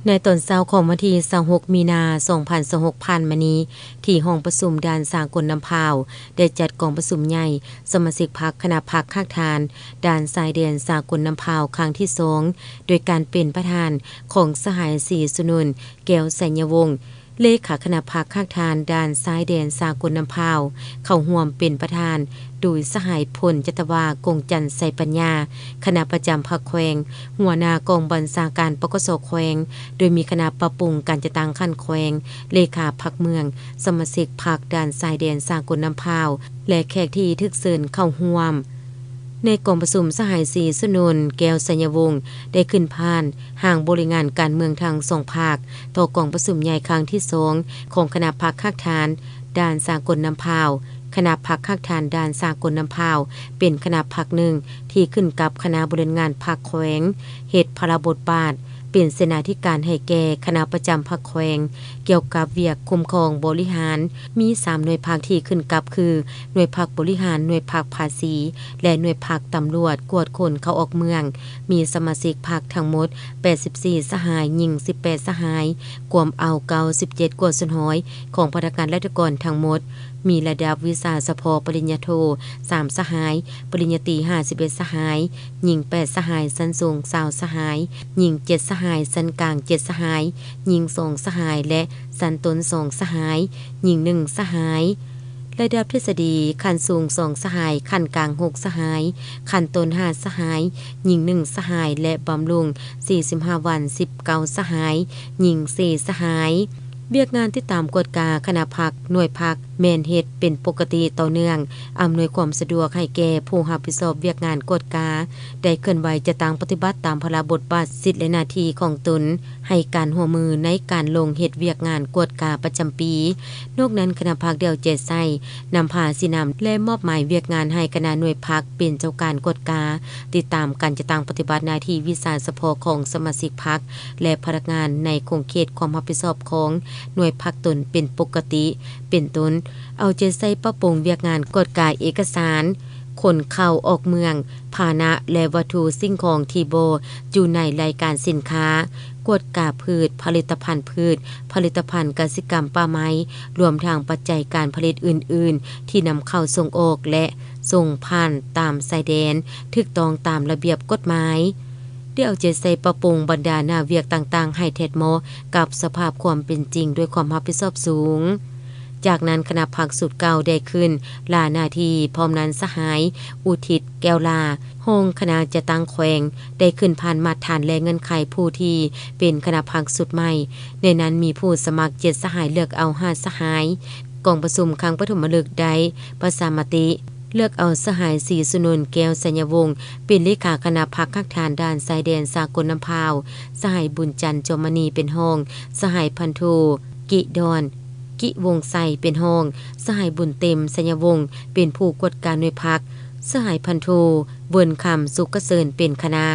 ในตอนเช้าของวันที่26มีนา2026ผ่านมานี้ที่ห้องประชุมด่านสากลน้ำพาวได้จัดกองประชุมใหญ่สมาชิกพรรคคณะพรรคข้างทานด่านชายแดนสากลน้ำพาวครั้งที่2โดยการเป็นประธานของสหายศรีสุนนท์แก้วสัญญวงศ์เลขาคณะพรรคข้างทานด่านชายแดนสากลน้ำพาวเข้าร่วมเป็นประธานโดยสหายพลจัตวากงจันทร์ไสปัญญาคณะประจำพรรคแขวงหัวหน้ากองบัญชาการปกสแขวงโดยมีคณะปรับปรุงการจัดตั้งขั้นแขวงเลขาพรรคเมืองสมาชิกพรรคด่านชายแดนสากลน้ำพาวและแขกที่ทึกเชิญเข้าร่วมในกองประชุมสหายศรีสุนนท์แก้วสัญญวงศ์ได้ขึ้นผ่านห่างบริงานการเมืองทางสองภาคต่อกองประชุมใหญ่ครั้งที่2ของคณะพรรคข้างทานด่านสากลน้ำพาวคณะพรรคข้างทานด่านสากลน้ำพาวเป็นคณะพรรคหนึ่งที่ขึ้นกับคณะบริงานพรรคแขวงเหตุพระบทบาทเป็นเสนาธิการให้แก่คณะประจำพรรคแขวงเกี่ยวกับเวียกคุ้มครองบริหารมี3หน่วยภาคที่ขึ้นกับคือหน่วยภาคบริหารหน่วยภาคภาษีและหน่วยภาคตำรวจกวดคนเข้าออกเมืองมีสมาชิกพรรคทั้งหมด84สหายหญิง18สหายกวมเอา97กวดสุนห้อยของพนักงานราชการทั้งหมดมีระดับวิชาเฉพาะปริญญาโท3สหายปริญญาตรี51สหายหญิง8สหายชั้นสูง20สหายหญิง7สหายชั้นกลาง7สหายหญิง2สหายและชั้นต้น2สหายหญิง1สหายระดับทฤษฎีขั้นสูง2สหายขั้นกลาง6สหายขั้นต้น5สหายหญิง1สหายและบำรุง45วัน19สหายหญิง4สหายเวียกงานที่ตามกฎกาคณะพรรคหน่วยพรรคแม่นเฮ็ดเป็นปกติต่อเนื่องอำนวยความสะดวกให้แก่ผู้รับผิดชอบเวียกงานกฎกาได้เคลื่อนไหวจะตั้งปฏิบัติตามพระบทบาทสิทธิและหน้าที่ของตนให้การร่วมมือในการลงเฮ็ดเวียกงานกฎกาประจำปีนอกนั้นคณะพรรคเดียวเจไส้นำพาสินำและมอบหมายเวียกงานให้คณะหน่วยพรรคเป็นเจ้าการกฎกาติดตามการจะตั้งปฏิบัติหน้าที่วิชาเฉพาะของสมาชิกพรรคและพนักงานในคงเขตความรับผิดชอบของหน่วยพรรคตนเป็นปกติเป็นต้นเอาใจใส่ปรับปรุงเวียกงานกฎกายเอกสารคนเข้าออกเมืองพาหนะและวัตถุสิ่งของที่บ่อยู่ในรายการสินค้ากฎกาพืชผลิตภัณฑ์พืชผลิตภัณฑ์กสิกรรมป่าไม้รวมทางปัจจัยการผลิตอื่นๆที่นำเข้าส่งออกและส่งผ่านตามชายแดนถูกต้องตามระเบียบกฎหมายได้เอาใจใส่ปรับปรุงบรรดาหน้าเวียกต่างๆให้แทดเหมาะกับสภาพความเป็นจริงด้วยความรับผิดชอบสูงจากนั้นคณะพรรคสุดเก่าได้ขึ้นลาหน้าที่พร้อมนั้นสหายอุทิศแก้วลาโฮงคณะจะตั้งแขวงได้ขึ้นผ่านมาตรฐานและเงื่อนไขผู้ที่เป็นคณะพรรคสุดใหม่ในนั้นมีผู้สมัคร7สหายเลือกเอา5สหายกองประชุมครั้งปฐมฤกษ์ได้ประชามติเลือกเอาสหายศรีสุนนท์แก้วสัญญวงศ์เป็นเลขาคณะพรรคข้างทานด่านชายแดนสากลน้ำพาวสหายบุญจันทร์จอมณีเป็นห้องสหายพันโทกิดอนกิวงไสเป็นห้องสหายบุญเต็มสัญญวงศ์เป็นผู้กฎการหน่วยพรรคสหายพันโทเวิร์นคำสุกเกษริญเป็นคณะ